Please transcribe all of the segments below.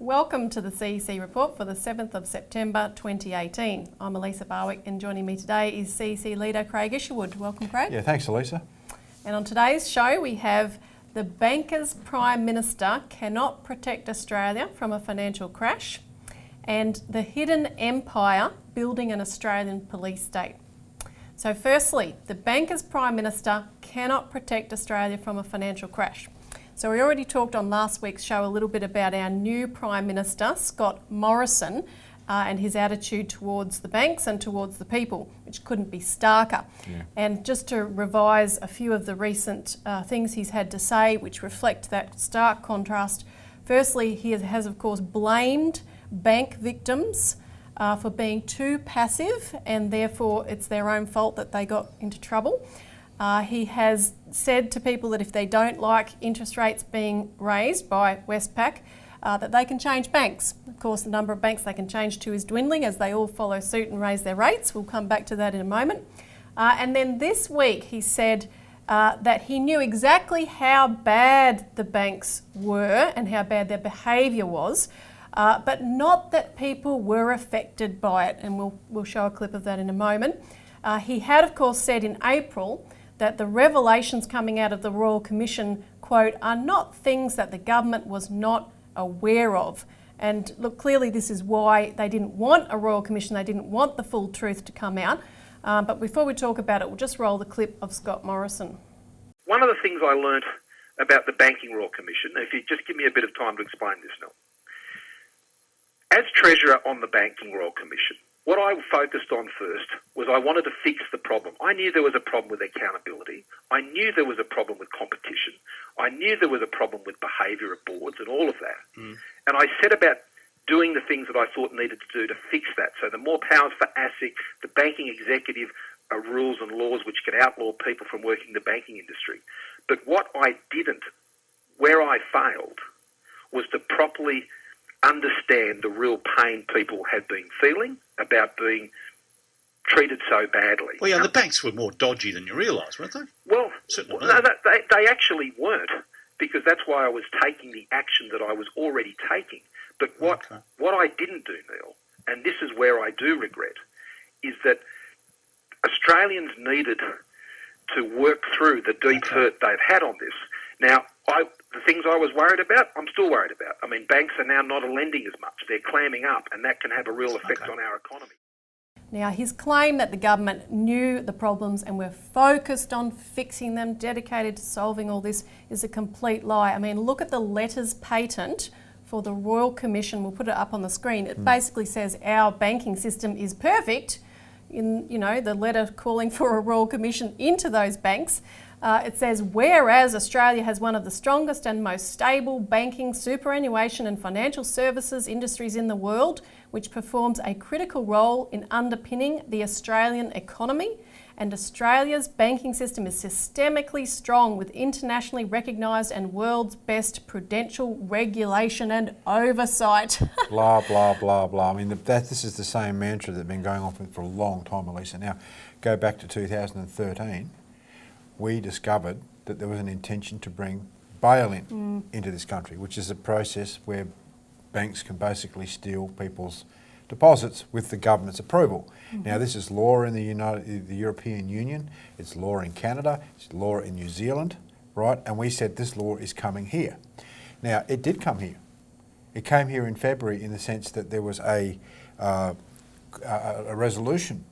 Welcome to the CEC Report for the 7th of September 2018. I'm Elisa Barwick and joining me today is CEC leader Craig Isherwood. Welcome, Craig. Yeah, thanks, Elisa. And on today's show we have the Banker's Prime Minister cannot protect Australia from a financial crash, and the hidden empire building an Australian police state. So firstly, the Banker's Prime Minister cannot protect Australia from a financial crash. So we already talked on last week's show a little bit about our new Prime Minister, Scott Morrison, and his attitude towards the banks and towards the people, which couldn't be starker. Yeah. And just to revise a few of the recent things he's had to say, which reflect that stark contrast. Firstly, he has of course blamed bank victims for being too passive, and therefore it's their own fault that they got into trouble. He has said to people that if they don't like interest rates being raised by Westpac, that they can change banks. Of course, the number of banks they can change to is dwindling as they all follow suit and raise their rates. We'll come back to that in a moment. And then this week he said that he knew exactly how bad the banks were and how bad their behaviour was, but not that people were affected by it. And we'll show a clip of that in a moment. He had, of course, said in April that the revelations coming out of the Royal Commission, quote, are not things that the government was not aware of. And look, clearly this is why they didn't want a Royal Commission, they didn't want the full truth to come out. But before we talk about it, we'll just roll the clip of Scott Morrison. One of the things I learnt about the Banking Royal Commission, if you just give me a bit of time to explain this now. As Treasurer on the Banking Royal Commission, what I focused on first was I wanted to fix the problem. I knew there was a problem with accountability. I knew there was a problem with competition. I knew there was a problem with behaviour of boards and all of that. And I set about doing the things that I thought needed to do to fix that. So the more powers for ASIC, the banking executive rules and laws which could outlaw people from working in the banking industry. But what I didn't, where I failed, was to properly understand the real pain people had been feeling about being treated so badly. Well, yeah, the banks were more dodgy than you realise, weren't they? Well, Certainly no, they actually weren't, because that's why I was taking the action that I was already taking. But what I didn't do, Neil, and this is where I do regret, is that Australians needed to work through the deep hurt they've had on this. Now, the things I was worried about, I'm still worried about. I mean, banks are now not lending as much. They're clamming up, and that can have a real effect on our economy. Now, his claim that the government knew the problems and were focused on fixing them, dedicated to solving all this, is a complete lie. I mean, look at the letters patent for the Royal Commission. We'll put it up on the screen. It basically says our banking system is perfect. In, the letter calling for a Royal Commission into those banks. It says, whereas Australia has one of the strongest and most stable banking, superannuation and financial services industries in the world, which performs a critical role in underpinning the Australian economy, and Australia's banking system is systemically strong with internationally recognised and world's best prudential regulation and oversight. Blah, blah, blah, blah. I mean, this is the same mantra that's been going on for a long time, Elisa. Now, go back to 2013. We discovered that there was an intention to bring bail-in into this country, which is a process where banks can basically steal people's deposits with the government's approval. Now, this is law in the European Union, it's law in Canada, it's law in New Zealand, right? And we said this law is coming here. Now, it did come here. It came here in February in the sense that there was a resolution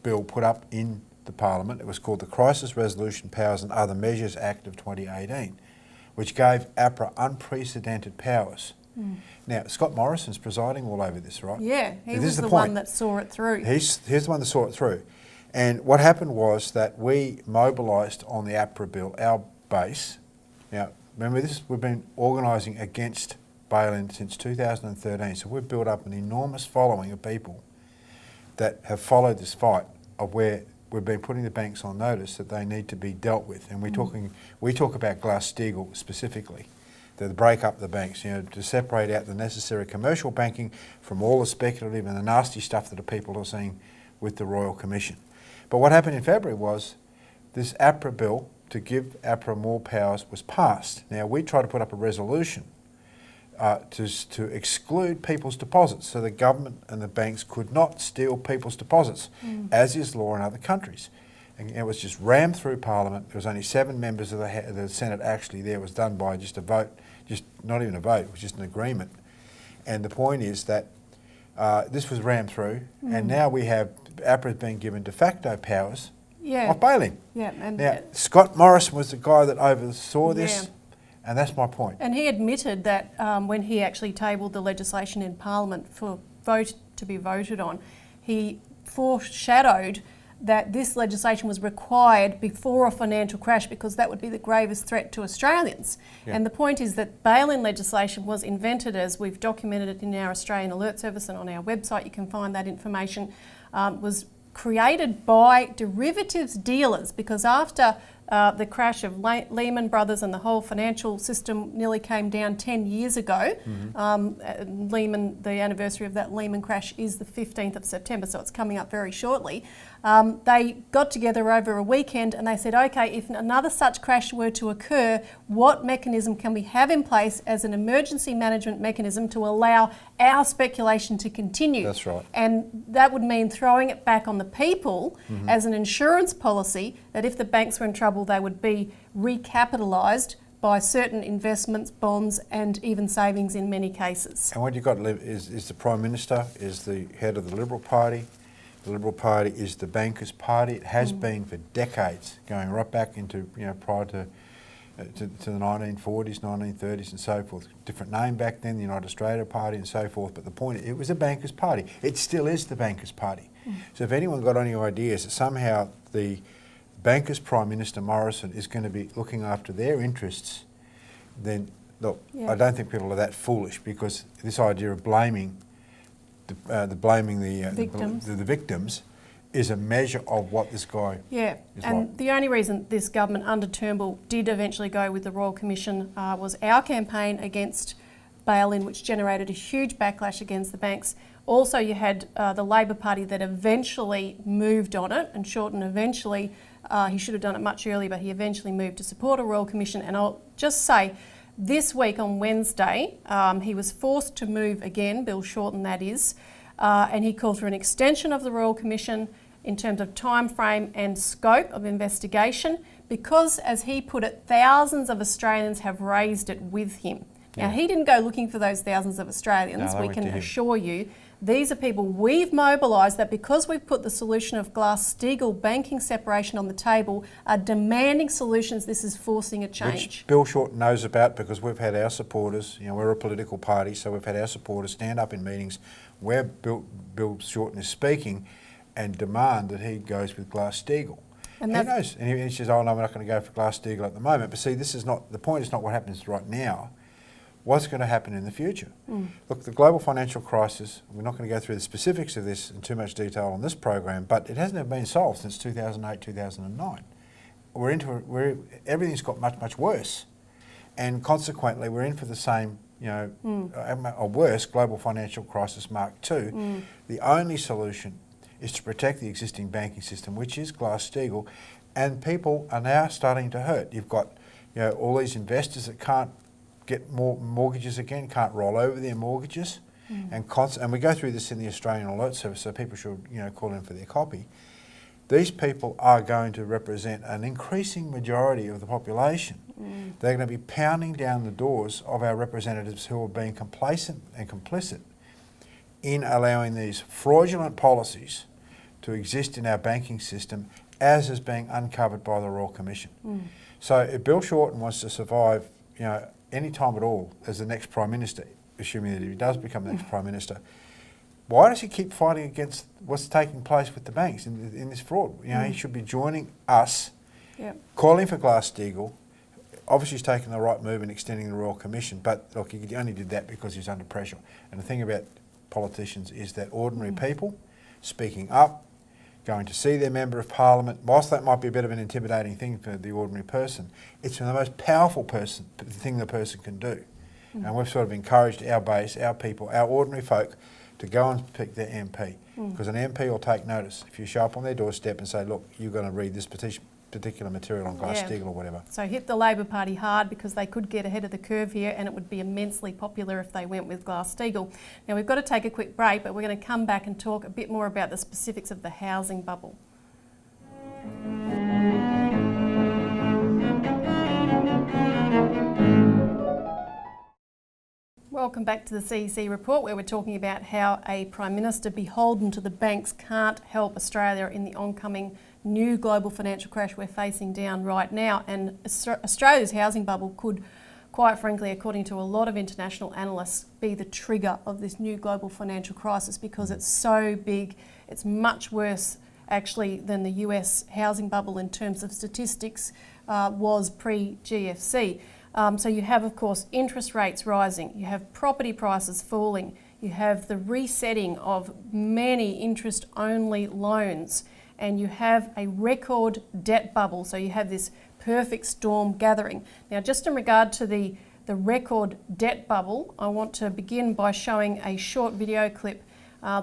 bill put up in the Parliament. It was called the Crisis Resolution Powers and Other Measures Act of 2018, which gave APRA unprecedented powers. Now, Scott Morrison's presiding all over this, right? Yeah, he was the one that saw it through. He's the one that saw it through. And what happened was that we mobilised on the APRA bill our base. Now, remember this, we've been organising against bail-in since 2013, so we've built up an enormous following of people that have followed this fight of where we've been putting the banks on notice that they need to be dealt with. And we talk about Glass-Steagall specifically, to break up the banks, to separate out the necessary commercial banking from all the speculative and the nasty stuff that the people are seeing with the Royal Commission. But what happened in February was this APRA bill to give APRA more powers was passed. Now, we tried to put up a resolution to exclude people's deposits, so the government and the banks could not steal people's deposits, as is law in other countries. And it was just rammed through Parliament. There was only 7 members of the Senate actually there. It was done by just a vote, just not even a vote, it was just an agreement. And the point is that this was rammed through, and now we have APRA being given de facto powers of bailing. Yeah, and now, Scott Morrison was the guy that oversaw this. Yeah. And that's my point. And he admitted that when he actually tabled the legislation in Parliament for to be voted on, he foreshadowed that this legislation was required before a financial crash because that would be the gravest threat to Australians. Yeah. And the point is that bail-in legislation was invented, as we've documented it in our Australian Alert Service and on our website, you can find that information, was created by derivatives dealers because after the crash of Lehman Brothers and the whole financial system nearly came down 10 years ago. The anniversary of that Lehman crash is the 15th of September, so it's coming up very shortly. They got together over a weekend and they said, okay, if another such crash were to occur, what mechanism can we have in place as an emergency management mechanism to allow our speculation to continue? That's right. And that would mean throwing it back on the people as an insurance policy that if the banks were in trouble, they would be recapitalised by certain investments, bonds and even savings in many cases. And what you've got is the Prime Minister, is the head of the Liberal Party. The Liberal Party is the bankers' party. It has been for decades, going right back into, prior to the 1940s, 1930s and so forth. Different name back then, the United Australia Party and so forth, but the point, it was a bankers' party. It still is the bankers' party. So if anyone got any ideas that somehow the bankers' Prime Minister Morrison is going to be looking after their interests, then look, I don't think people are that foolish, because this idea of blaming the victims is a measure of what this guy is like. The only reason this government under Turnbull did eventually go with the Royal Commission was our campaign against bail-in, which generated a huge backlash against the banks. Also, you had the Labor Party that eventually moved on it, and Shorten eventually, he should have done it much earlier, but he eventually moved to support a Royal Commission. And I'll just say, this week on Wednesday, he was forced to move again, Bill Shorten that is, and he called for an extension of the Royal Commission in terms of time frame and scope of investigation, because, as he put it, thousands of Australians have raised it with him. Now, he didn't go looking for those thousands of Australians, we can assure you. These are people we've mobilised that, because we've put the solution of Glass-Steagall banking separation on the table, are demanding solutions. This is forcing a change. Which Bill Shorten knows about, because we've had our supporters, we're a political party, so we've had our supporters stand up in meetings where Bill Shorten is speaking and demand that he goes with Glass-Steagall. And he knows. And he says, oh no, we're not going to go for Glass-Steagall at the moment. But see, this is not, the point is not what happens right now. What's going to happen in the future? Look, the global financial crisis, we're not going to go through the specifics of this in too much detail on this program, but it hasn't been solved since 2008, 2009. Everything's got much, much worse. And consequently, we're in for the same, or worse, global financial crisis Mark II. The only solution is to protect the existing banking system, which is Glass-Steagall, and people are now starting to hurt. You've got, all these investors that can't get more mortgages again, can't roll over their mortgages, and we go through this in the Australian Alert Service, so people should call in for their copy. These people are going to represent an increasing majority of the population. They're going to be pounding down the doors of our representatives who are being complacent and complicit in allowing these fraudulent policies to exist in our banking system, as is being uncovered by the Royal Commission. So if Bill Shorten wants to survive, any time at all as the next Prime Minister, assuming that he does become the next Prime Minister, why does he keep fighting against what's taking place with the banks in this fraud? He should be joining us, calling for Glass-Steagall. Obviously he's taken the right move in extending the Royal Commission, but look, he only did that because he was under pressure. And the thing about politicians is that ordinary people speaking up, going to see their Member of Parliament, whilst that might be a bit of an intimidating thing for the ordinary person, it's the most powerful thing the person can do. And we've sort of encouraged our base, our people, our ordinary folk to go and pick their MP, because an MP will take notice. If you show up on their doorstep and say, look, you're going to read this petition, particular material on Glass-Steagall or whatever. So hit the Labor Party hard because they could get ahead of the curve here, and it would be immensely popular if they went with Glass-Steagall. Now we've got to take a quick break, but we're going to come back and talk a bit more about the specifics of the housing bubble. Welcome back to the CEC Report, where we're talking about how a Prime Minister beholden to the banks can't help Australia in the oncoming new global financial crash we're facing down right now. And Australia's housing bubble could, quite frankly, according to a lot of international analysts, be the trigger of this new global financial crisis because it's so big. It's much worse, actually, than the US housing bubble in terms of statistics was pre-GFC. So you have, of course, interest rates rising, you have property prices falling, you have the resetting of many interest-only loans, and you have a record debt bubble. So you have this perfect storm gathering. Now, just in regard to the record debt bubble, I want to begin by showing a short video clip.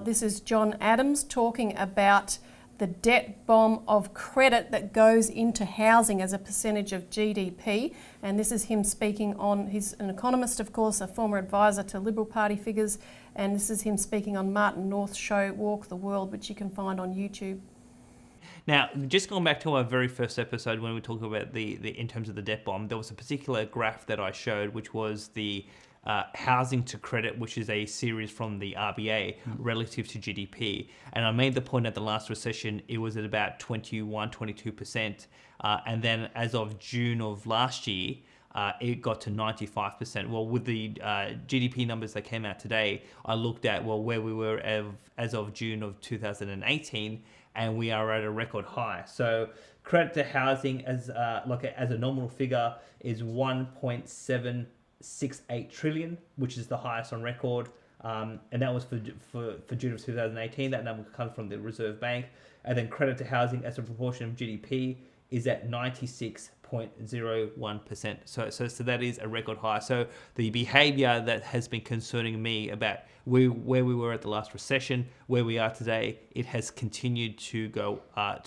This is John Adams talking about the debt bomb of credit that goes into housing as a percentage of GDP. And this is him speaking on, he's an economist, of course, a former advisor to Liberal Party figures. And this is him speaking on Martin North's show, Walk the World, which you can find on YouTube. Now, just going back to our very first episode when we talked about the in terms of the debt bomb, there was a particular graph that I showed, which was the housing to credit, which is a series from the RBA relative to GDP. And I made the point at the last recession, it was at about 22%. And then as of June of last year, it got to 95%. Well, with the GDP numbers that came out today, I looked at, well, where we were as of June of 2018, and we are at a record high. So credit to housing as a nominal figure is 1.768 trillion, which is the highest on record. And that was for June of 2018. That number comes from the Reserve Bank. And then credit to housing as a proportion of GDP is at 96.01%. So that is a record high. So the behaviour that has been concerning me about where we were at the last recession, where we are today, it has continued to go up.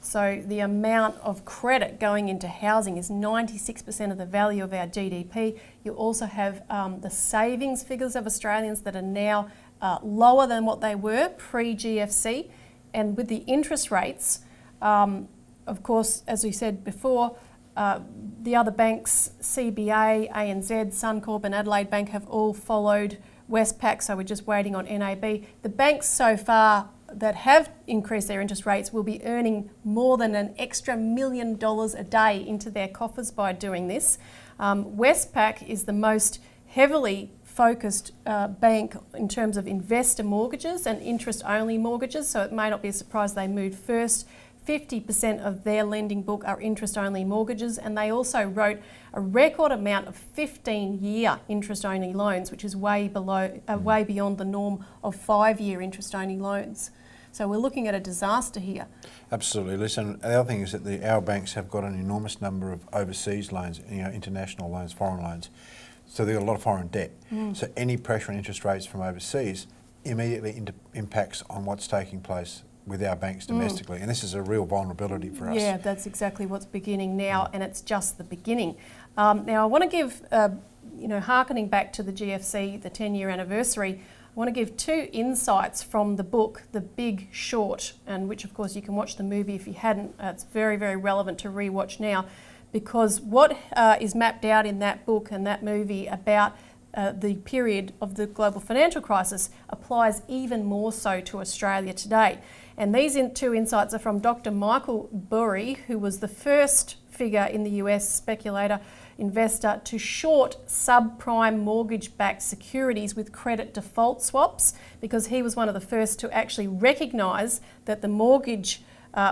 So the amount of credit going into housing is 96% of the value of our GDP. You also have the savings figures of Australians that are now lower than what they were pre-GFC. And with the interest rates, of course, as we said before, the other banks, CBA, ANZ, Suncorp and Adelaide Bank have all followed Westpac, so we're just waiting on NAB. The banks so far that have increased their interest rates will be earning more than an extra $1 million a day into their coffers by doing this. Westpac is the most heavily focused bank in terms of investor mortgages and interest-only mortgages, so it may not be a surprise they moved first. 50% of their lending book are interest-only mortgages, and they also wrote a record amount of 15-year interest-only loans, which is way beyond the norm of 5-year interest-only loans. So we're looking at a disaster here. Absolutely. Listen, the other thing is that our banks have got an enormous number of overseas loans, international loans, foreign loans. So they've got a lot of foreign debt. So any pressure on interest rates from overseas immediately impacts on what's taking place with our banks domestically, and this is a real vulnerability for us. Yeah, that's exactly what's beginning now, and it's just the beginning. Now, I want to give, hearkening back to the GFC, the 10-year anniversary, I want to give 2 insights from the book, The Big Short, and which, of course, you can watch the movie if you hadn't. It's very, very relevant to rewatch now, because what is mapped out in that book and that movie about the period of the global financial crisis applies even more so to Australia today. And these 2 insights are from Dr. Michael Burry, who was the first figure in the US speculator investor to short subprime mortgage-backed securities with credit default swaps, because he was one of the first to actually recognise that the mortgage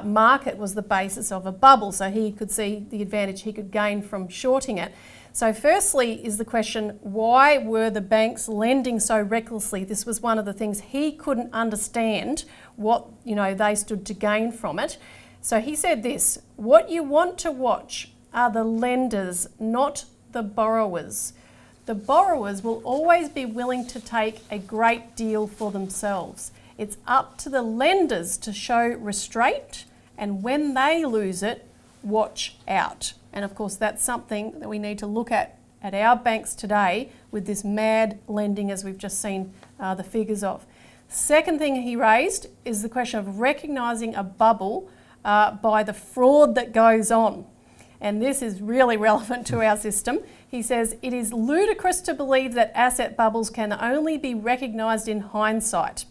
market was the basis of a bubble, so he could see the advantage he could gain from shorting it. So firstly is the question, why were the banks lending so recklessly? This was one of the things he couldn't understand, what they stood to gain from it. So he said this: what you want to watch are the lenders, not the borrowers. The borrowers will always be willing to take a great deal for themselves. It's up to the lenders to show restraint and when they lose it, watch out. And of course, that's something that we need to look at our banks today with this mad lending, as we've just seen the figures of. Second thing he raised is the question of recognising a bubble by the fraud that goes on. And this is really relevant to our system. He says, it is ludicrous to believe that asset bubbles can only be recognised in hindsight.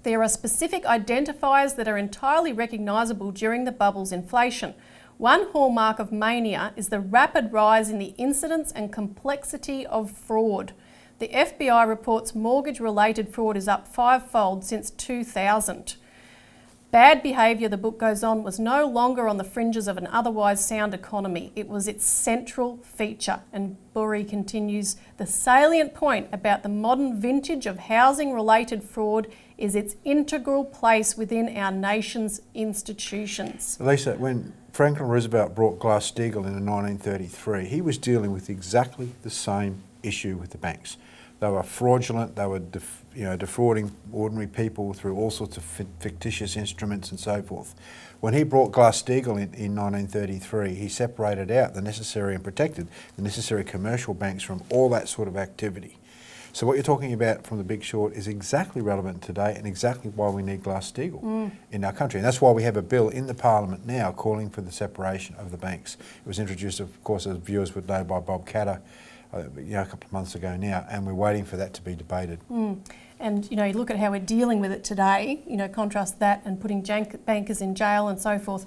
There are specific identifiers that are entirely recognisable during the bubble's inflation. One hallmark of mania is the rapid rise in the incidence and complexity of fraud. The FBI reports mortgage-related fraud is up 5-fold since 2000. Bad behaviour, the book goes on, was no longer on the fringes of an otherwise sound economy. It was its central feature. And Burry continues, the salient point about the modern vintage of housing-related fraud is its integral place within our nation's institutions. Elisa, when Franklin Roosevelt brought Glass-Steagall in 1933, he was dealing with exactly the same issue with the banks. They were fraudulent, they were defrauding ordinary people through all sorts of fictitious instruments and so forth. When he brought Glass-Steagall in 1933, he separated out the necessary and protected the necessary commercial banks from all that sort of activity. So what you're talking about from The Big Short is exactly relevant today and exactly why we need Glass-Steagall in our country. And that's why we have a bill in the Parliament now calling for the separation of the banks. It was introduced, of course, as viewers would know, by Bob Catter a couple of months ago now, and we're waiting for that to be debated. And you look at how we're dealing with it today, contrast that and putting bankers in jail and so forth,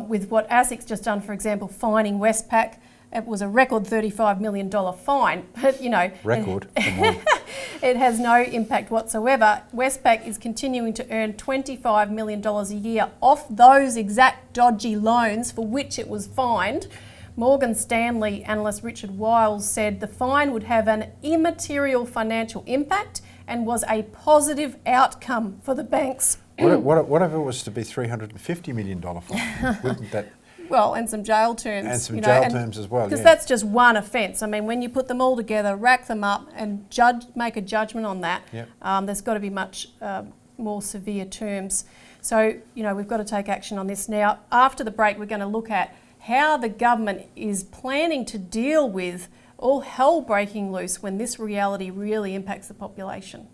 with what ASIC's just done, for example, fining Westpac. It was a record $35 million fine, but Record, come on. It has no impact whatsoever. Westpac is continuing to earn $25 million a year off those exact dodgy loans for which it was fined. Morgan Stanley analyst Richard Wiles said the fine would have an immaterial financial impact and was a positive outcome for the banks. What if it was to be $350 million fine? Wouldn't that... Well, and some jail terms. And some jail terms as well, Because that's just one offence. I mean, when you put them all together, rack them up and make a judgment on that, there's got to be much more severe terms. So, we've got to take action on this. Now, after the break, we're going to look at how the government is planning to deal with all hell breaking loose when this reality really impacts the population.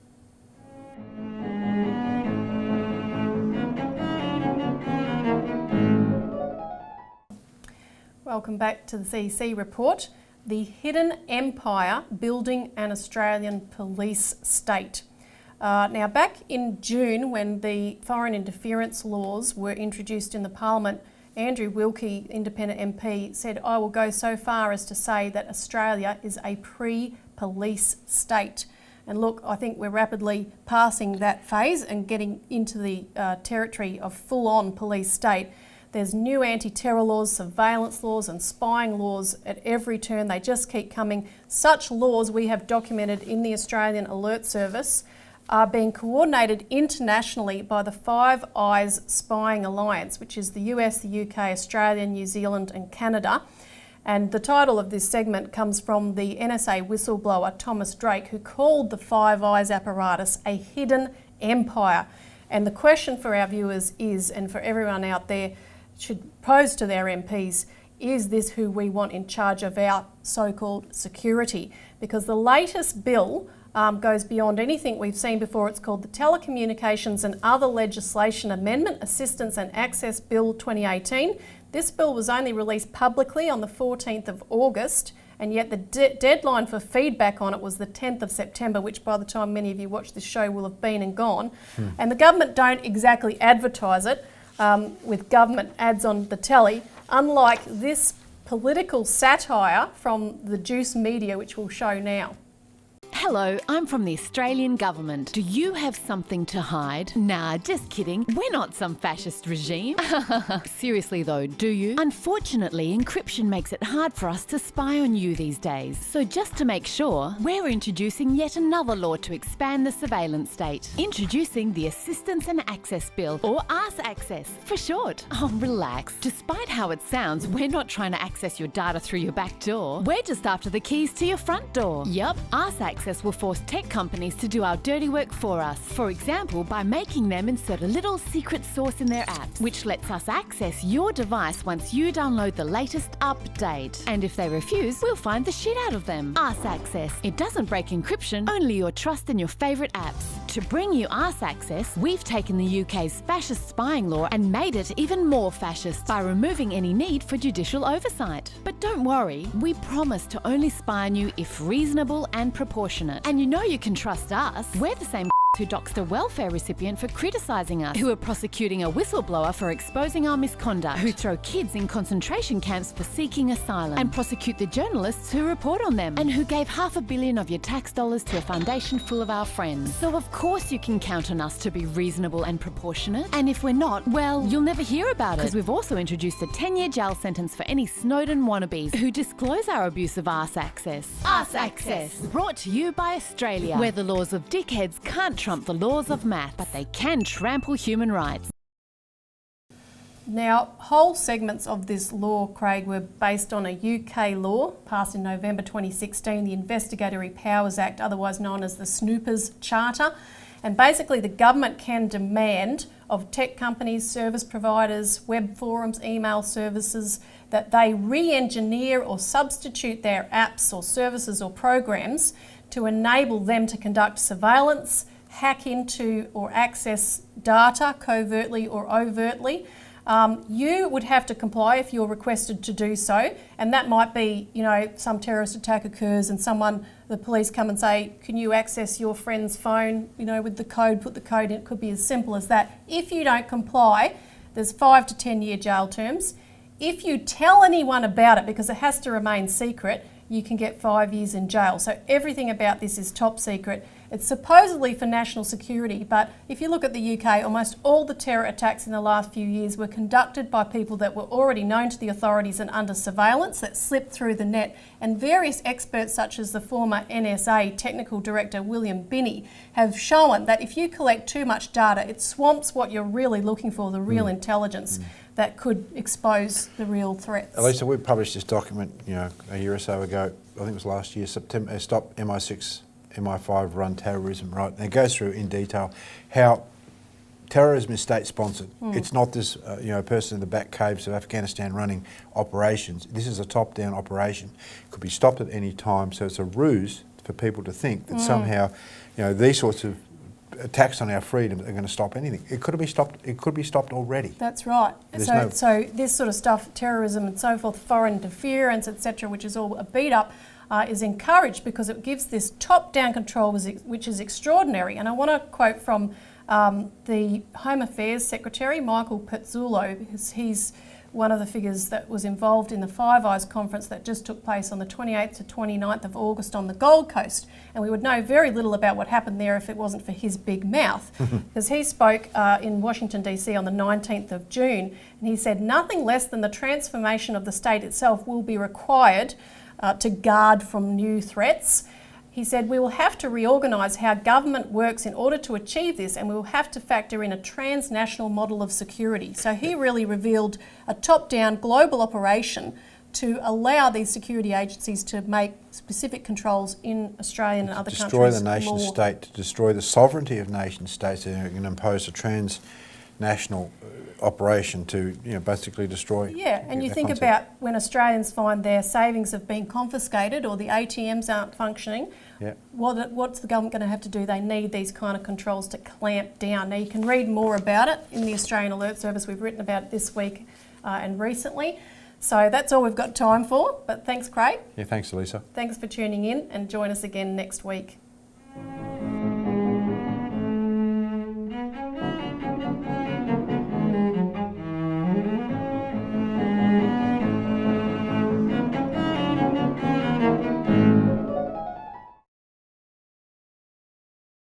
Welcome back to the CEC Report. The Hidden Empire Building an Australian Police State. Now, back in June, when the foreign interference laws were introduced in the Parliament, Andrew Wilkie, independent MP, said, I will go so far as to say that Australia is a pre-police state. And look, I think we're rapidly passing that phase and getting into the territory of full-on police state. There's new anti-terror laws, surveillance laws and spying laws at every turn. They just keep coming. Such laws we have documented in the Australian Alert Service are being coordinated internationally by the Five Eyes Spying Alliance, which is the US, the UK, Australia, New Zealand and Canada. And the title of this segment comes from the NSA whistleblower Thomas Drake, who called the Five Eyes apparatus a hidden empire. And the question for our viewers is, and for everyone out there, should pose to their MPs, is this who we want in charge of our so-called security? Because the latest bill goes beyond anything we've seen before. It's called the Telecommunications and Other Legislation Amendment, Assistance and Access Bill 2018. This bill was only released publicly on the 14th of August, and yet the deadline for feedback on it was the 10th of September, which by the time many of you watch this show will have been and gone. And the government don't exactly advertise it with government ads on the telly, unlike this political satire from the Juice media, which we'll show now. Hello, I'm from the Australian government. Do you have something to hide? Nah, just kidding. We're not some fascist regime. Seriously though, do you? Unfortunately, encryption makes it hard for us to spy on you these days. So just to make sure, we're introducing yet another law to expand the surveillance state. Introducing the Assistance and Access Bill, or ARS Access for short. Oh, relax. Despite how it sounds, we're not trying to access your data through your back door. We're just after the keys to your front door. Yup, ARS Access access will force tech companies to do our dirty work for us. For example, by making them insert a little secret sauce in their apps, which lets us access your device once you download the latest update. And if they refuse, we'll find the shit out of them. Arse access. It doesn't break encryption, only your trust in your favourite apps. To bring you arse access, we've taken the UK's fascist spying law and made it even more fascist by removing any need for judicial oversight. But don't worry, we promise to only spy on you if reasonable and proportionate. And you know you can trust us. We're the same who doxed a welfare recipient for criticising us, who are prosecuting a whistleblower for exposing our misconduct, who throw kids in concentration camps for seeking asylum, and prosecute the journalists who report on them, and who gave $500 million of your tax dollars to a foundation full of our friends. So of course you can count on us to be reasonable and proportionate. And if we're not, well, you'll never hear about it, because we've also introduced a 10-year jail sentence for any Snowden wannabes who disclose our abuse of arse access. Arse access, brought to you by Australia, where the laws of dickheads can't trump the laws of math, but they can trample human rights. Now, whole segments of this law, Craig, were based on a UK law passed in November 2016, the Investigatory Powers Act, otherwise known as the Snoopers Charter. And basically the government can demand of tech companies, service providers, web forums, email services, that they re-engineer or substitute their apps or services or programs to enable them to conduct surveillance, hack into or access data covertly or overtly. You would have to comply if you're requested to do so, and that might be, you know, some terrorist attack occurs and the police come and say, can you access your friend's phone, you know, with the code, put the code in. It could be as simple as that. If you don't comply, there's 5 to 10 year jail terms. If you tell anyone about it, because it has to remain secret, you can get 5 years in jail. So everything about this is top secret. It's supposedly for national security, but if you look at the UK, almost all the terror attacks in the last few years were conducted by people that were already known to the authorities and under surveillance that slipped through the net. And various experts, such as the former NSA Technical Director William Binney, have shown that if you collect too much data, it swamps what you're really looking for, the real intelligence that could expose the real threats. Elisa, we published this document, you know, a year or so ago. I think it was last year, September. Stop MI6, MI5 run terrorism. Right, and it goes through in detail how terrorism is state-sponsored. It's not this, you know, person in the back caves of Afghanistan running operations. This is a top-down operation. It could be stopped at any time. So it's a ruse for people to think that somehow, you know, these sorts of attacks on our freedom are going to stop anything. It could be stopped. It could be stopped already. That's right. So this sort of stuff, terrorism and so forth, foreign interference, etc., which is all a beat up, is encouraged because it gives this top-down control, which is extraordinary. And I want to quote from the Home Affairs Secretary, Michael Pezzullo, because he's one of the figures that was involved in the Five Eyes conference that just took place on the 28th to 29th of August on the Gold Coast. And we would know very little about what happened there if it wasn't for his big mouth. Because he spoke in Washington, D.C. on the 19th of June, and he said nothing less than the transformation of the state itself will be required to guard from new threats. He said, we will have to reorganise how government works in order to achieve this, and we will have to factor in a transnational model of security. So he really revealed a top-down global operation to allow these security agencies to make specific controls in Australian and other countries. Destroy the nation state, to destroy the sovereignty of nation states, and impose a transnational operation to, you know, basically destroy. Yeah, and you think concept. about when Australians find their savings have been confiscated or the ATMs aren't functioning. Yeah. What's the government going to have to do? They need these kind of controls to clamp down. Now you can read more about it in the Australian Alert Service. We've written about it this week and recently. So that's all we've got time for. But thanks, Craig. Yeah, thanks, Elisa. Thanks for tuning in, and join us again next week.